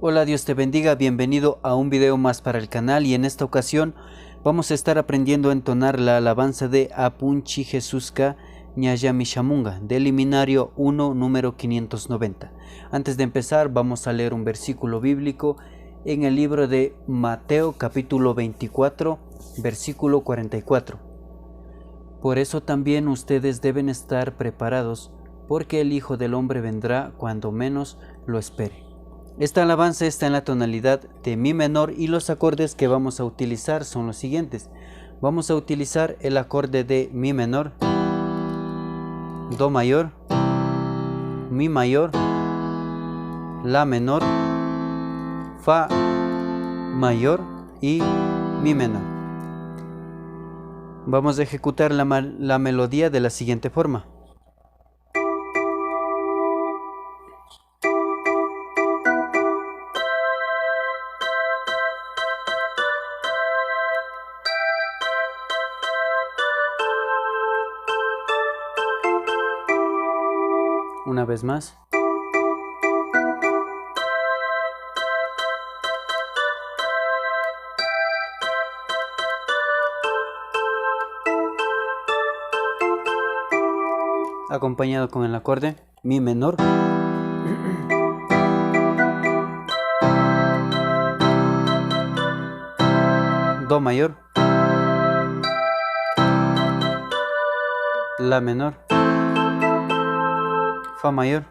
Hola, Dios te bendiga, bienvenido a un video más para el canal y en esta ocasión vamos a estar aprendiendo a entonar la alabanza de Apunchi Jesuska Ñayami Shamunga del Liminario 1 número 590. Antes de empezar vamos a leer un versículo bíblico en el libro de Mateo capítulo 24 versículo 44. Por eso también ustedes deben estar preparados, porque el Hijo del Hombre vendrá cuando menos lo espere. Esta alabanza está en la tonalidad de mi menor y los acordes que vamos a utilizar son los siguientes. Vamos a utilizar el acorde de mi menor, do mayor, mi mayor, la menor, fa mayor y mi menor. Vamos a ejecutar la melodía de la siguiente forma. Una vez más. Acompañado con el acorde mi menor, do mayor, la menor, fa mayor,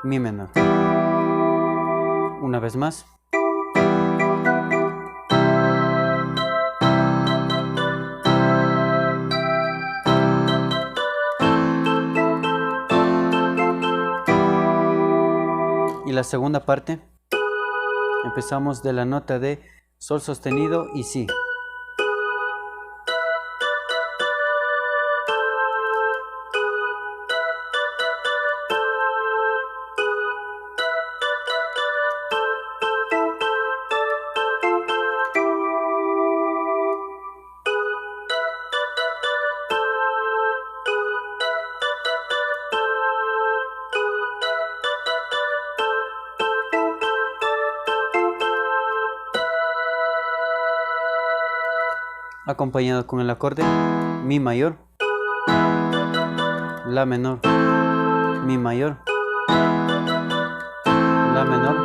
mi menor. Una vez más. Y la segunda parte, empezamos de la nota de sol sostenido y si. Acompañado con el acorde mi mayor, la menor, mi mayor, la menor,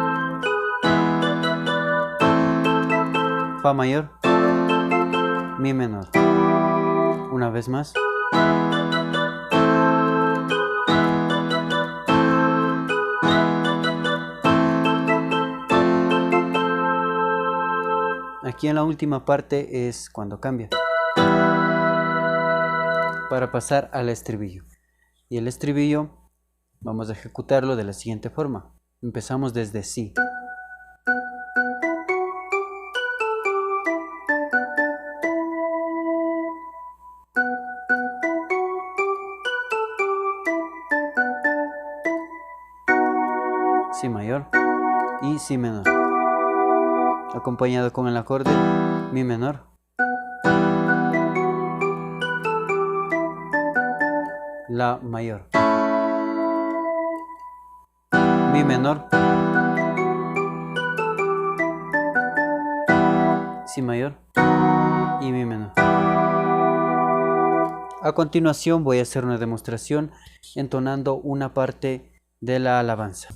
fa mayor, mi menor. Una vez más. Aquí en la última parte es cuando cambia para pasar al estribillo. Y el estribillo vamos a ejecutarlo de la siguiente forma. Empezamos desde si. Si mayor y si menor. Acompañado con el acorde mi menor, la mayor, mi menor, si mayor y mi menor. A continuación voy a hacer una demostración entonando una parte de la alabanza.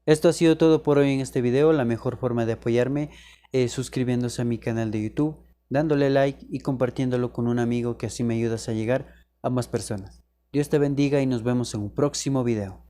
Esto ha sido todo por hoy en este video. La mejor forma de apoyarme es suscribiéndose a mi canal de YouTube, dándole like y compartiéndolo con un amigo, que así me ayudas a llegar a más personas. Dios te bendiga y nos vemos en un próximo video.